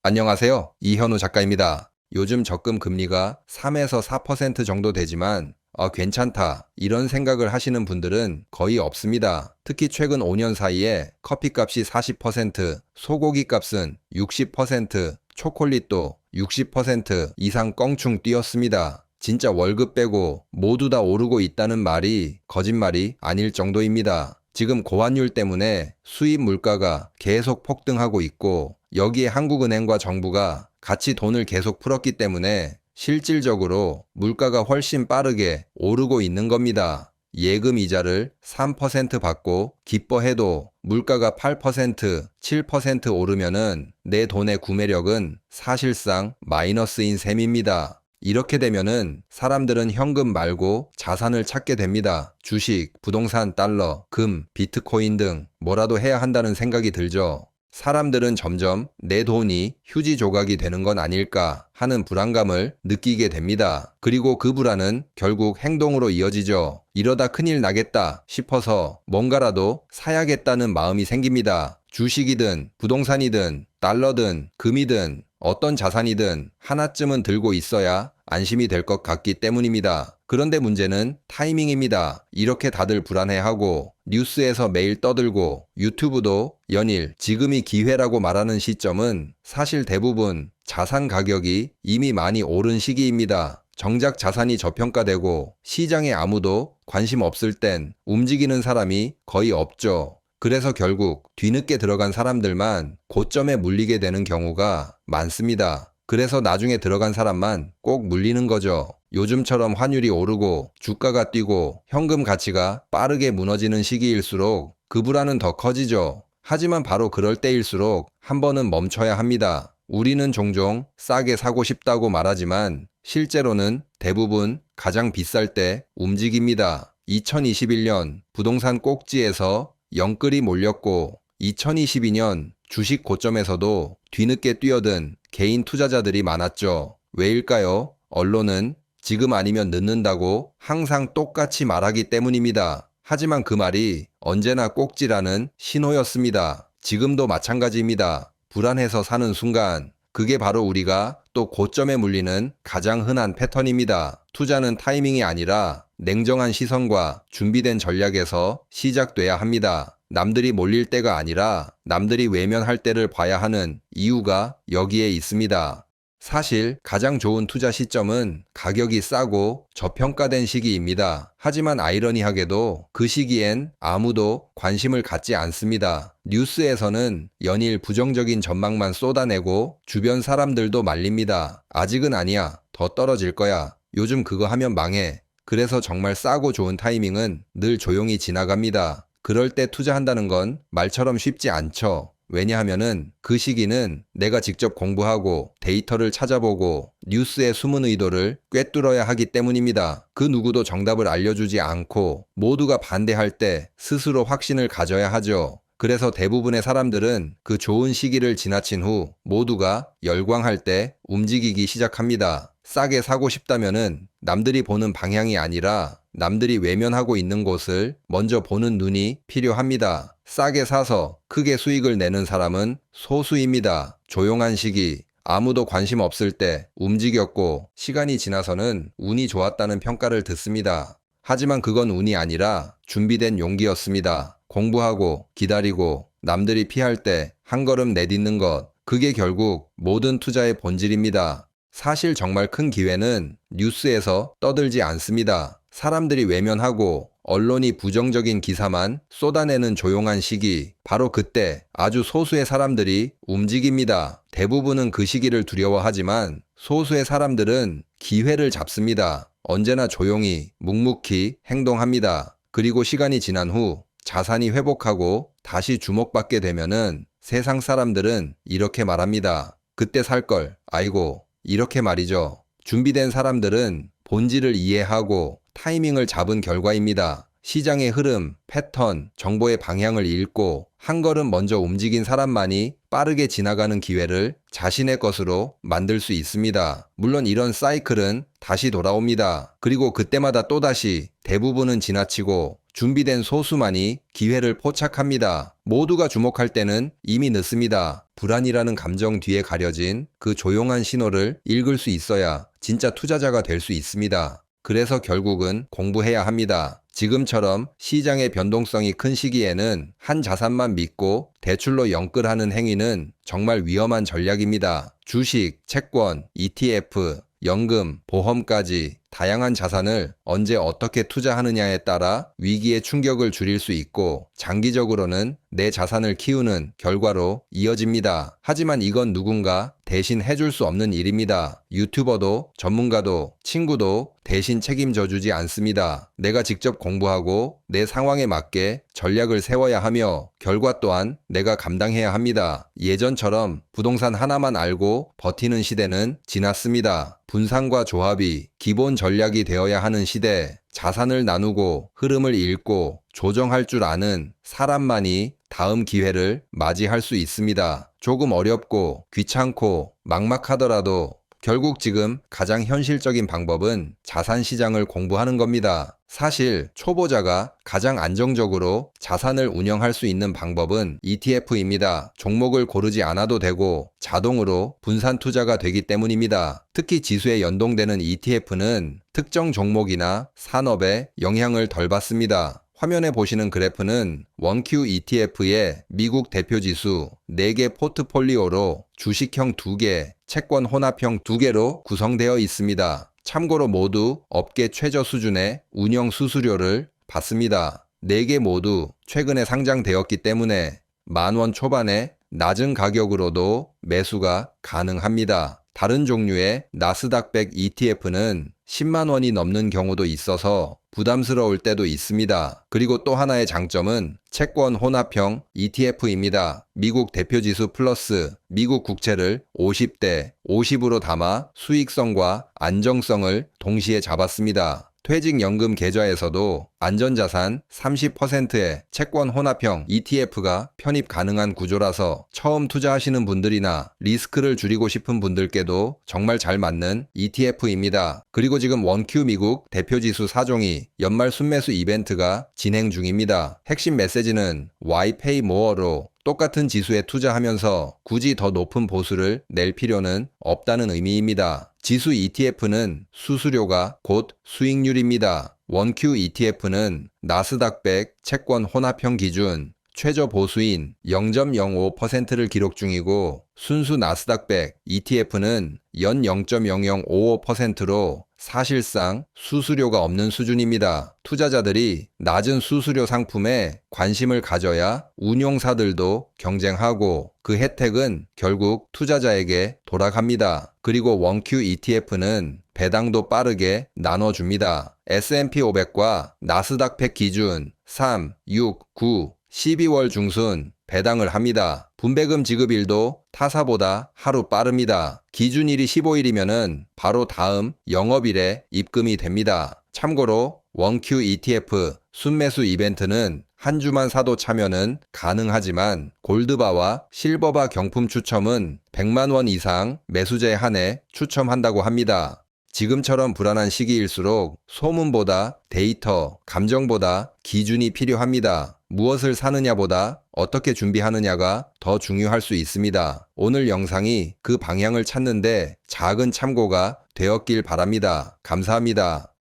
안녕하세요. 이현우 작가입니다. 요즘 적금 금리가 3에서 4% 정도 되지만 괜찮다. 이런 생각을 하시는 분들은 거의 없습니다. 특히 최근 5년 사이에 커피값이 40%, 소고기 값은 60%, 초콜릿도 60% 이상 껑충 뛰었습니다. 진짜 월급 빼고 모두 다 오르고 있다는 말이 거짓말이 아닐 정도입니다. 지금 고환율 때문에 수입 물가가 계속 폭등하고 있고 여기에 한국은행과 정부가 같이 돈을 계속 풀었기 때문에 실질적으로 물가가 훨씬 빠르게 오르고 있는 겁니다. 예금 이자를 3% 받고 기뻐해도 물가가 8%, 7% 오르면은 내 돈의 구매력은 사실상 마이너스인 셈입니다. 이렇게 되면은 사람들은 현금 말고 자산을 찾게 됩니다. 주식, 부동산, 달러, 금, 비트코인 등 뭐라도 해야 한다는 생각이 들죠. 사람들은 점점 내 돈이 휴지 조각이 되는 건 아닐까 하는 불안감을 느끼게 됩니다. 그리고 그 불안은 결국 행동으로 이어지죠. 이러다 큰일 나겠다 싶어서 뭔가라도 사야겠다는 마음이 생깁니다. 주식이든 부동산이든 달러든 금이든 어떤 자산이든 하나쯤은 들고 있어야 안심이 될 것 같기 때문입니다. 그런데 문제는 타이밍입니다. 이렇게 다들 불안해하고 뉴스에서 매일 떠들고 유튜브도 연일 지금이 기회라고 말하는 시점은 사실 대부분 자산 가격이 이미 많이 오른 시기입니다. 정작 자산이 저평가되고 시장에 아무도 관심 없을 땐 움직이는 사람이 거의 없죠. 그래서 결국 뒤늦게 들어간 사람들만 고점에 물리게 되는 경우가 많습니다. 그래서 나중에 들어간 사람만 꼭 물리는 거죠. 요즘처럼 환율이 오르고 주가가 뛰고 현금 가치가 빠르게 무너지는 시기일수록 그 불안은 더 커지죠. 하지만 바로 그럴 때일수록 한 번은 멈춰야 합니다. 우리는 종종 싸게 사고 싶다고 말하지만 실제로는 대부분 가장 비쌀 때 움직입니다. 2021년 부동산 꼭지에서 영끌이 몰렸고 2022년 주식 고점에서도 뒤늦게 뛰어든 개인 투자자들이 많았죠. 왜일까요? 언론은 지금 아니면 늦는다고 항상 똑같이 말하기 때문입니다. 하지만 그 말이 언제나 꼭지라는 신호였습니다. 지금도 마찬가지입니다. 불안해서 사는 순간 그게 바로 우리가 또 고점에 물리는 가장 흔한 패턴입니다. 투자는 타이밍이 아니라 냉정한 시선과 준비된 전략에서 시작돼야 합니다. 남들이 몰릴 때가 아니라 남들이 외면할 때를 봐야 하는 이유가 여기에 있습니다. 사실 가장 좋은 투자 시점은 가격이 싸고 저평가된 시기입니다. 하지만 아이러니하게도 그 시기엔 아무도 관심을 갖지 않습니다. 뉴스에서는 연일 부정적인 전망만 쏟아내고 주변 사람들도 말립니다. 아직은 아니야. 더 떨어질 거야. 요즘 그거 하면 망해. 그래서 정말 싸고 좋은 타이밍은 늘 조용히 지나갑니다. 그럴 때 투자한다는 건 말처럼 쉽지 않죠. 왜냐하면은 그 시기는 내가 직접 공부하고 데이터를 찾아보고 뉴스의 숨은 의도를 꿰뚫어야 하기 때문입니다. 그 누구도 정답을 알려주지 않고 모두가 반대할 때 스스로 확신을 가져야 하죠. 그래서 대부분의 사람들은 그 좋은 시기를 지나친 후 모두가 열광할 때 움직이기 시작합니다. 싸게 사고 싶다면은 남들이 보는 방향이 아니라 남들이 외면하고 있는 곳을 먼저 보는 눈이 필요합니다. 싸게 사서 크게 수익을 내는 사람은 소수입니다. 조용한 시기, 아무도 관심 없을 때 움직였고 시간이 지나서는 운이 좋았다는 평가를 듣습니다. 하지만 그건 운이 아니라 준비된 용기였습니다. 공부하고 기다리고 남들이 피할 때 한 걸음 내딛는 것, 그게 결국 모든 투자의 본질입니다. 사실 정말 큰 기회는 뉴스에서 떠들지 않습니다. 사람들이 외면하고 언론이 부정적인 기사만 쏟아내는 조용한 시기, 바로 그때 아주 소수의 사람들이 움직입니다. 대부분은 그 시기를 두려워하지만 소수의 사람들은 기회를 잡습니다. 언제나 조용히 묵묵히 행동합니다. 그리고 시간이 지난 후 자산이 회복하고 다시 주목받게 되면은 세상 사람들은 이렇게 말합니다. 그때 살 걸, 아이고, 이렇게 말이죠. 준비된 사람들은 본질을 이해하고 타이밍을 잡은 결과입니다. 시장의 흐름, 패턴, 정보의 방향을 읽고 한 걸음 먼저 움직인 사람만이 빠르게 지나가는 기회를 자신의 것으로 만들 수 있습니다. 물론 이런 사이클은 다시 돌아옵니다. 그리고 그때마다 또다시 대부분은 지나치고 준비된 소수만이 기회를 포착합니다. 모두가 주목할 때는 이미 늦습니다. 불안이라는 감정 뒤에 가려진 그 조용한 신호를 읽을 수 있어야 진짜 투자자가 될 수 있습니다. 그래서 결국은 공부해야 합니다. 지금처럼 시장의 변동성이 큰 시기에는 한 자산만 믿고 대출로 영끌하는 행위는 정말 위험한 전략입니다. 주식, 채권, ETF, 연금, 보험까지 다양한 자산을 언제 어떻게 투자하느냐에 따라 위기의 충격을 줄일 수 있고 장기적으로는 내 자산을 키우는 결과로 이어집니다. 하지만 이건 누군가 대신 해줄 수 없는 일입니다. 유튜버도 전문가도 친구도 대신 책임져 주지 않습니다. 내가 직접 공부하고 내 상황에 맞게 전략을 세워야 하며 결과 또한 내가 감당해야 합니다. 예전처럼 부동산 하나만 알고 버티는 시대는 지났습니다. 분산과 조합이 기본 전략이 되어야 하는 시대, 자산을 나누고 흐름을 읽고 조정할 줄 아는 사람만이 다음 기회를 맞이할 수 있습니다. 조금 어렵고 귀찮고 막막하더라도 결국 지금 가장 현실적인 방법은 자산 시장을 공부하는 겁니다. 사실 초보자가 가장 안정적으로 자산을 운영할 수 있는 방법은 ETF입니다. 종목을 고르지 않아도 되고 자동으로 분산 투자가 되기 때문입니다. 특히 지수에 연동되는 ETF는 특정 종목이나 산업에 영향을 덜 받습니다. 화면에 보시는 그래프는 원큐 ETF의 미국 대표 지수 4개 포트폴리오로 주식형 2개, 채권 혼합형 2개로 구성되어 있습니다. 참고로 모두 업계 최저 수준의 운영 수수료를 받습니다. 4개 모두 최근에 상장되었기 때문에 10,000원 초반의 낮은 가격으로도 매수가 가능합니다. 다른 종류의 나스닥 100 ETF는 10만 원이 넘는 경우도 있어서 부담스러울 때도 있습니다. 그리고 또 하나의 장점은 채권 혼합형 ETF입니다. 미국 대표지수 플러스 미국 국채를 50대 50으로 담아 수익성과 안정성을 동시에 잡았습니다. 퇴직연금 계좌에서도 안전자산 30%의 채권 혼합형 ETF가 편입 가능한 구조라서 처음 투자하시는 분들이나 리스크를 줄이고 싶은 분들께도 정말 잘 맞는 ETF입니다. 그리고 지금 원큐 미국 대표지수 4종이 연말 순매수 이벤트가 진행 중입니다. 핵심 메시지는 Why Pay More로 똑같은 지수에 투자하면서 굳이 더 높은 보수를 낼 필요는 없다는 의미입니다. 지수 ETF는 수수료가 곧 수익률입니다. 원큐 ETF는 나스닥 100 채권 혼합형 기준 최저 보수인 0.05%를 기록 중이고 순수 나스닥 100 ETF는 연 0.0055%로 사실상 수수료가 없는 수준입니다. 투자자들이 낮은 수수료 상품에 관심을 가져야 운용사들도 경쟁하고 그 혜택은 결국 투자자에게 돌아갑니다. 그리고 원큐 ETF는 배당도 빠르게 나눠줍니다. S&P 500과 나스닥 100 기준 3, 6, 9, 12월 중순 배당을 합니다. 분배금 지급일도 타사보다 하루 빠릅니다. 기준일이 15일이면은 바로 다음 영업일에 입금이 됩니다. 참고로 원큐 ETF 순매수 이벤트는 한 주만 사도 참여는 가능하지만 골드바와 실버바 경품 추첨은 100만 원 이상 매수자에 한해 추첨한다고 합니다. 지금처럼 불안한 시기일수록 소문보다 데이터, 감정보다 기준이 필요합니다. 무엇을 사느냐보다 어떻게 준비하느냐가 더 중요할 수 있습니다. 오늘 영상이 그 방향을 찾는데 작은 참고가 되었길 바랍니다. 감사합니다.